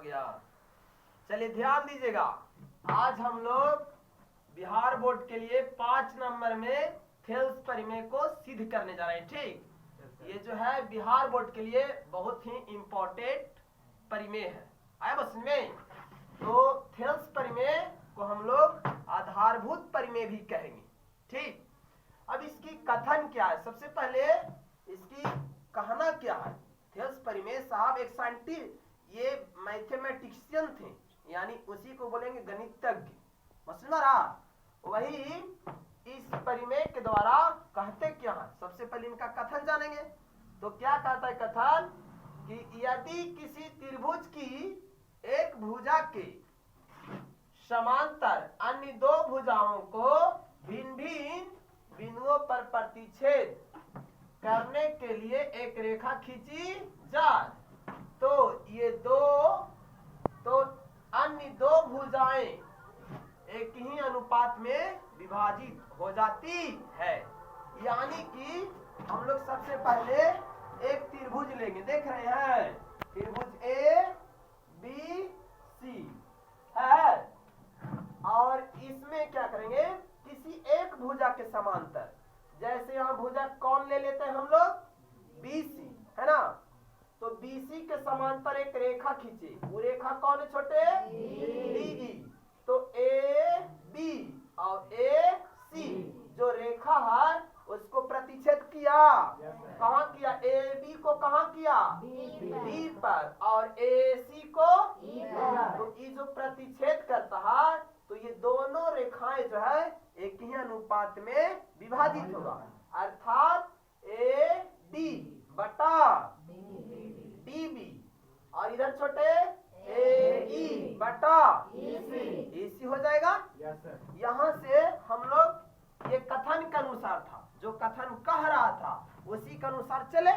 गया। चलिए ध्यान दीजिएगा, आज हम लोग बिहार बोर्ड के लिए 5 नंबर में थेल्स परिमेय को सिद्ध करने जा रहे हैं। ठीक, ये जो है बिहार बोर्ड के लिए बहुत ही इम्पोर्टेंट परिमेय है। आया बस में, तो थेल्स परिमेय को हम लोग आधारभूत परिमेय भी कहेंगे। ठीक, अब इसकी कथन क्या है, सबसे पहले इसकी कहना क्या है। थेल्स परिमेय साहब एक साइंटिस्ट, ये मैथमेटिशियन थे, यानी उसी को बोलेंगे गणितज्ञ, समझ रहा। वही इस परिमेय के द्वारा कहते क्या है, सबसे पहले इनका कथन जानेंगे। तो क्या कहता है कथन कि यदि किसी त्रिभुज की एक भुजा के समांतर अन्य दो भुजाओं को भिन्न भिन्न बिंदुओं पर प्रतिच्छेद करने के लिए एक रेखा खींची जाए, तो ये अन्य दो भुजाएं एक ही अनुपात में विभाजित हो जाती है। यानी कि हम लोग सबसे पहले एक त्रिभुज लेंगे, देख रहे हैं त्रिभुज ए बी सी है, और इसमें क्या करेंगे, किसी एक भुजा के समांतर, जैसे यहाँ भुजा कौन ले लेते हैं हम लोग, BC है ना, तो BC के समांतर एक रेखा खींचे, वो रेखा कौन है छोटे, DE। तो AB और AC जो रेखा है उसको प्रतिच्छेद किया, कहाँ किया, AB को कहाँ किया, D पर, और AC को E पर। तो ये जो प्रतिच्छेद करता है, तो ये दोनों रेखाएं जो है एक ही अनुपात में विभाजित होगा, अर्थात AD बटा DB, और इधर छोटे AE बटा EC हो जाएगा। यहाँ से हम लोग ये कथन के अनुसार था, जो कथन कह रहा था उसी के अनुसार चले।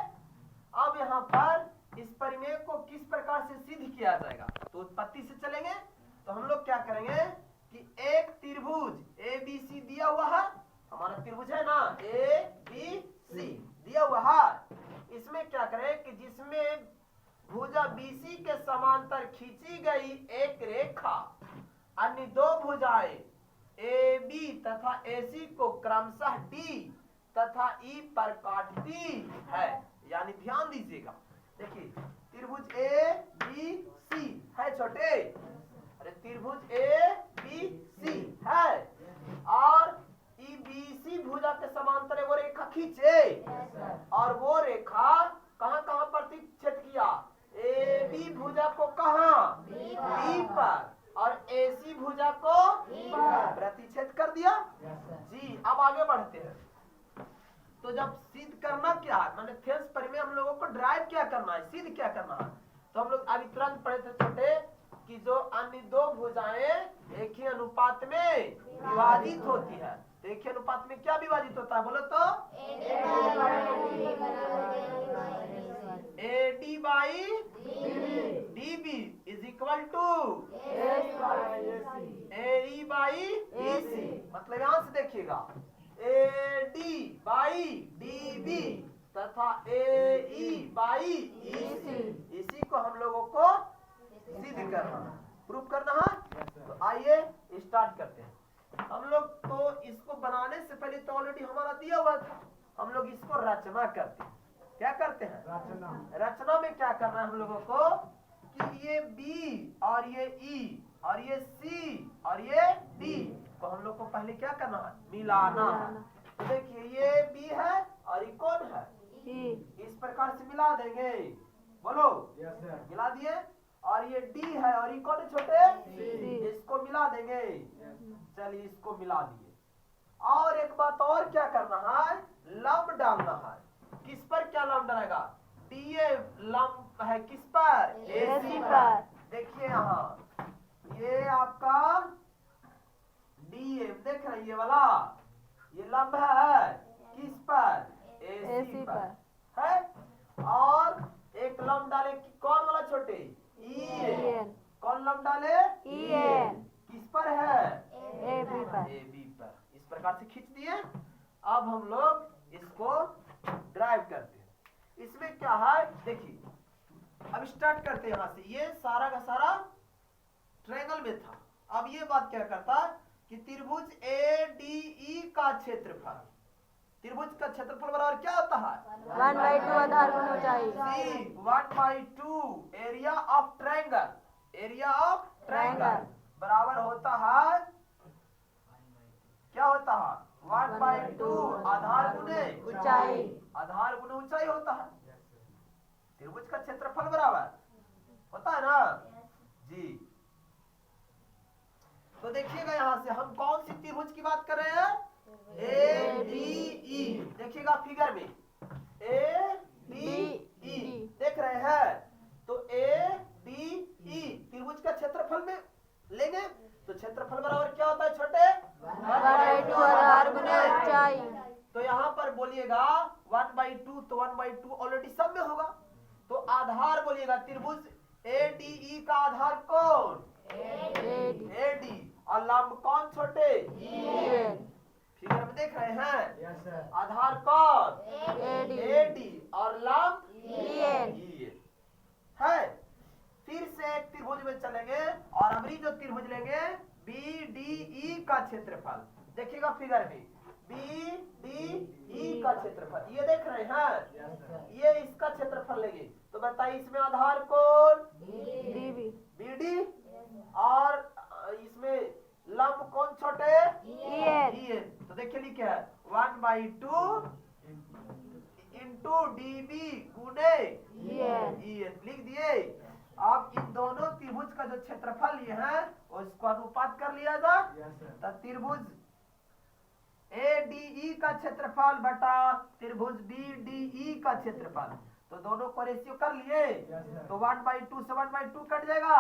अब यहाँ पर इस परिमेय को किस प्रकार से सिद्ध किया जाएगा, तो उत्पत्ति से चलेंगे। तो हम लोग क्या करेंगे कि एक त्रिभुज ABC दिया हुआ है, हमारा त्रिभुज है ना ABC दिया हुआ है, इसमें क्या करें कि जिसमें भुजा BC के समांतर खींची गई एक रेखा अन्य दो भुजाएं AB तथा AC को क्रमशः D तथा E पर काटती है। यानी ध्यान दीजिएगा, देखिए त्रिभुज ABC है छोटे, अरे त्रिभुज ABC है, और BC भुजा के समांतर वो रेखा खींचे, और वो रेखा कहाँ कहाँ प्रतिच्छेद किया, AB भुजा को कहाँ, B पर, और AC भुजा को प्रतिच्छेद कर दिया जी। अब आगे बढ़ते हैं। तो जब सिद्ध करना क्या है, माने थेल्स परिमेय हम लोगों को ड्राइव क्या करना है, सिद्ध क्या करना है, तो हम लोग अभी तुरंत पढ़े थे छोटे कि जो अन्य दो भुजाएं एक ही अनुपात में विभाजित होती है, तो एक ही अनुपात में क्या विभाजित होता है बोलो तो, AD by DB is equal to AE by EC। मतलब यहाँ से देखिएगा AD by DB तथा AE by EC, इसी को हम लोगों को सिद्ध करना है, प्रूफ करना है। तो आइए स्टार्ट करते हैं। हम लोग तो इसको बनाने से पहले तो ऑलरेडी हमारा दिया हुआ था, हम लोग इसको रचना करते हैं। क्या करते हैं, रचना में क्या करना है हम लोगों को कि ये B और ये E और ये C और ये D को हम लोग को पहले क्या करना है, मिलाना है। देखिए ये B है और ये कौन है, इस प्रकार से मिला देंगे, बोलो मिला दिए, और ये D है और ये कौन है छोटे, इसको मिला देंगे। चलिए इसको मिला दिए, और एक बात और क्या करना है, लंब डालना है। किस पर क्या लंब डालेगा, DA लंब है किस पर, AC पर। देखिए यहाँ ये आपका DA देख रहे हैं, ये वाला ये लंब है किस पर, AC पर है, और एक लंब डाले कौन वाला छोटे, EN। कौन लंब डाले, EN किस पर है, AB पर। इस प्रकार से खींच दिए। अब हम लोग इसको ड्राइव करते हैं। इसमें क्या है देखिए, अब स्टार्ट करते थे यहाँ से, ये सारा का सारा ट्रायंगल में था। अब ये बात क्या करता है कि त्रिभुज ADE का क्षेत्रफल, त्रिभुज का क्षेत्रफल बराबर क्या होता है? 1/2 आधार गुना ऊंचाई। 1/2 area of triangle, area of triangle बराबर होता है, क्या होता है? 1/2 आधार गुने ऊंचाई। आधार गुने ऊंचाई होता है। त्रिभुज का क्षेत्रफल बराबर होता है ना जी। तो देखिएगा यहाँ से हम कौन सी त्रिभुज की बात कर रहे हैं? ADE। देखिएगा फिगर में ADE देख रहे हैं, तो ADE त्रिभुज का क्षेत्रफल में लेंगे तो क्षेत्रफल बराबर क्या होता है छोटे? 1/2 आधार गुना ऊंचाई। तो यहाँ पर बोलिएगा 1/2, तो 1/2 ऑलरेडी सब में होगा, तो आधार बोलिएगा त्रिभुज ADE का आधार कौन? AD। और लंब कौन छोटे? फिगर में देख रहे हैं, आधार कौन? AD और लंब EN है। फिर से एक त्रिभुज में चलेंगे और अमरी जो त्रिभुज लेंगे BDE का क्षेत्रफल, देखिएगा फिगर में BDE का क्षेत्रफल, ये देख रहे हैं, ये इसका क्षेत्रफल लेंगे तो बताइए इसमें आधार कौन? BD और इसमें लंब कौन छोटे? EN। तो देखिए लिखे है 1/2 इंटू DB गुने EN लिख दिए। अब इन दोनों त्रिभुज का जो क्षेत्रफल ये है उसको अनुपात कर लिया जाए, तो त्रिभुज ADE का क्षेत्रफल बटा त्रिभुज BDE का क्षेत्रफल, तो दोनों को रेशियो कर लिए तो 1/2 से 1/2 कट जाएगा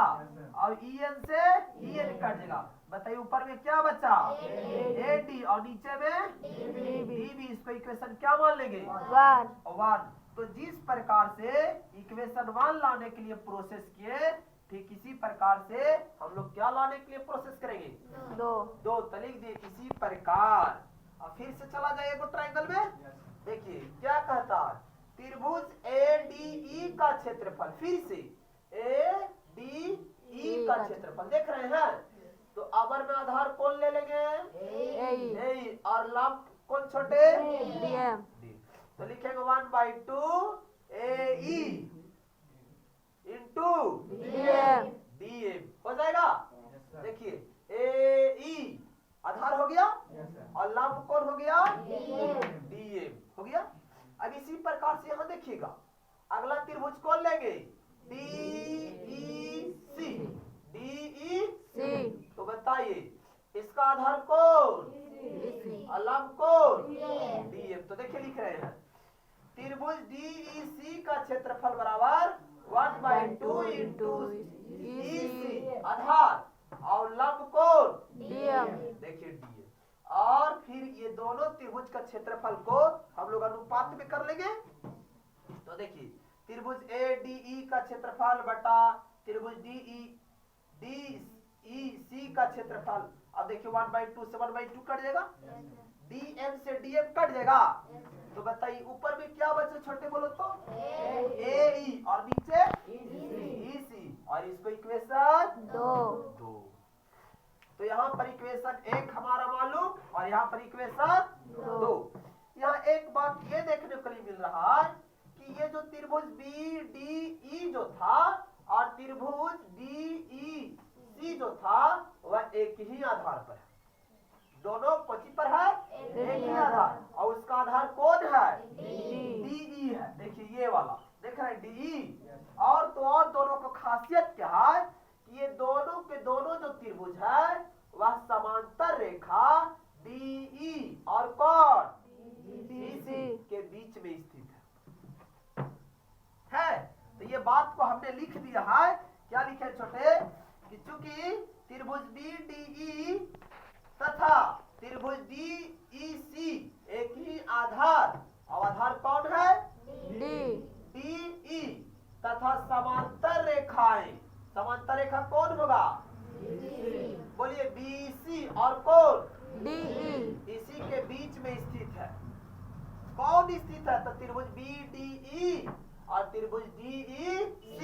और EN से EN कट जाएगा। बताइए ऊपर में क्या बचा? AD और नीचे में DB। इसको इक्वेशन क्या मान लेंगे? 1। तो जिस प्रकार से इक्वेशन 1 लाने के लिए प्रोसेस किए, ठीक इसी प्रकार से हम लोग क्या लाने के लिए प्रोसेस करेंगे? 2। तो लिख दिए इसी प्रकार। अब फिर से चला जाए ट्रायंगल में, देखिए क्या कहता है, त्रिभुज ADE का क्षेत्रफल, फिर से ADE का क्षेत्रफल देख रहे हैं, तो अवर में आधार कौन ले लेंगे? A और लंब कौन छोटे? DM। तो लिखेंगे 1/2 AE इंटू DM हो जाएगा। देखिए AE आधार हो गया और लंब कौन हो गया? DM हो गया। अब इसी प्रकार से यहाँ देखिएगा अगला त्रिभुज कौन लेंगे? DEC। तो बताइए इसका आधार कौन? और लंब कौन? DM। तो देखिए लिख रहे हैं त्रिभुज DEC का क्षेत्रफल बराबर 1/2 इंटू EC आधार और लंब कौन? DM। देखिए DM। और फिर ये दोनों त्रिभुज का क्षेत्रफल को हम लोग अनुपात में कर लेंगे, तो देखिए त्रिभुज ADE का क्षेत्रफल बटा त्रिभुज DEC का क्षेत्रफल। अब देखिए 1/2 से 1/2 कट जाएगा, DM से DM कट जाएगा, तो बताइए ऊपर में क्या बचे छोटे बोलो तो? AE और नीचे EC और इसको इक्वेशन 2। तो यहाँ पर इक्वेशन 1 हमारा मालूम और यहाँ पर इक्वेशन 2। यहाँ एक बात ये देखने को मिल रहा है कि ये जो त्रिभुज BDE जो था और त्रिभुज DEC जो था वह एक ही आधार पर है, दोनों कोची पर है? एक ही आधार, और उसका आधार कौन है? DE है। देखिए ये वाला देख रहे हैं DE। और तो और दोनों को खासियत क्या है कि ये दोनों के दोनों जो त्रिभुज है वह समांतर रेखा DE और कौन? DC के बीच में स्थित है। तो ये बात को हमने लिख दिया है, क्या लिखे छोटे, कि चूंकि त्रिभुज BDE तथा त्रिभुज DEC एक ही आधार, और आधार कौन है? DE तथा समांतर रेखाएं, समांतर रेखा कौन होगा? बोलिए BC और कौन? DE इसी के बीच में स्थित है। कौन स्थित है? तो त्रिभुज BDE और त्रिभुज DEC।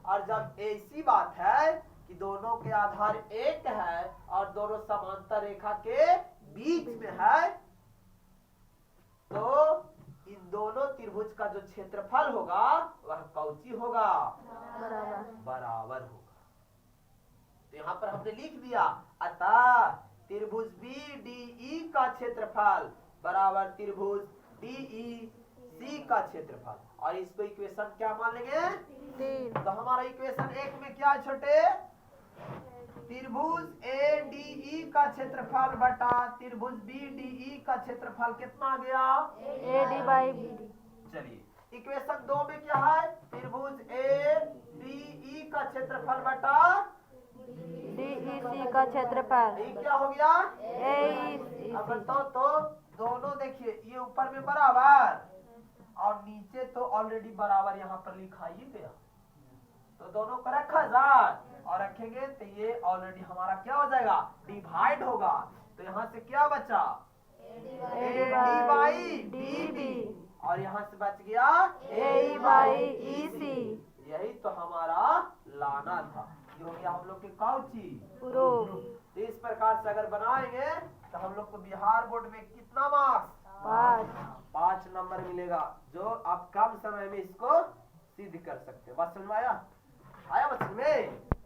और जब ऐसी बात है कि दोनों के आधार एक है और दोनों समांतर रेखा के बीच में है, तो इन दोनों त्रिभुज का जो क्षेत्रफल होगा वह कौची होगा? बराबर। बराबर होगा। तो यहाँ पर हमने लिख दिया, अतः त्रिभुज BDE का क्षेत्रफल बराबर त्रिभुज DEC का क्षेत्रफल। और इसको इक्वेशन क्या मान लेंगे? 3। तो हमारा इक्वेशन 1 में क्या है छोटे? त्रिभुज ADE का क्षेत्रफल बटा त्रिभुज BDE का क्षेत्रफल कितना आ गया? AD/BD। चलिए इक्वेशन 2 में क्या है? त्रिभुज ADE का क्षेत्रफल बटा DEC का क्षेत्रफल ये क्या हो गया? AEC। अब बताओ तो दोनों देखिए, ये ऊपर में बराबर और नीचे तो ऑलरेडी बराबर यहाँ पर लिखा ही गया, तो दोनों को रखा जाए और रखेंगे तो ये ऑलरेडी हमारा क्या हो जाएगा? डिवाइड होगा। तो यहाँ से क्या बचा? AD/DB। और यहाँ से बच गया AE/EC। यही तो हमारा लाना था। ये हो गया हम लोग के कौची। प्रूफ। तो इस प्रकार से अगर बनाएंगे तो हम लोग को बिहार बोर्ड में कितना मार्क्स? 5 नंबर मिलेगा, जो आप कम समय में इसको सिद्ध कर सकते हैं। बात समझ में आया? आया बच्चे में?